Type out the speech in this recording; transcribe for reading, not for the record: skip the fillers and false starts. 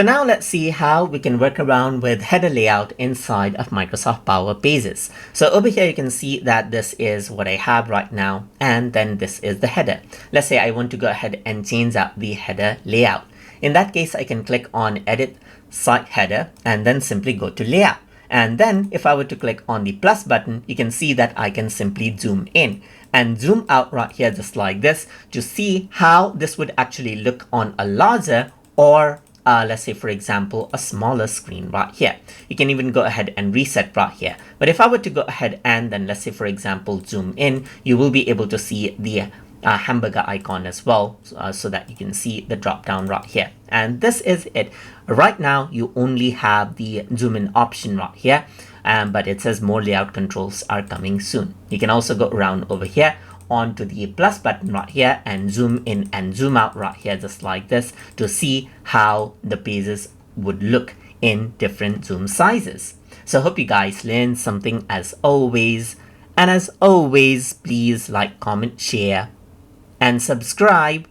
So now let's see how we can work around with header layout inside of Microsoft Power Pages. So over here, you can see that this is what I have right now, and then this is the header. Let's say I want to go ahead and change out the header layout. In that case, I can click on Edit Site Header and then simply go to Layout. And then if I were to click on the plus button, you can see that I can simply zoom in and zoom out right here just like this to see how this would actually look on a larger or let's say, for example, a smaller screen right here. You can even go ahead and reset right here. But if I were to go ahead and then, let's say, for example, zoom in, you will be able to see the hamburger icon as well, so that you can see the drop down right here. And this is it. Right now, you only have the zoom in option right here, but it says more layout controls are coming soon. You can also go around over here onto the plus button right here and zoom in and zoom out right here just like this to see how the pages would look in different zoom sizes. So hope you guys learned something as always, and as always, please like, comment, share and subscribe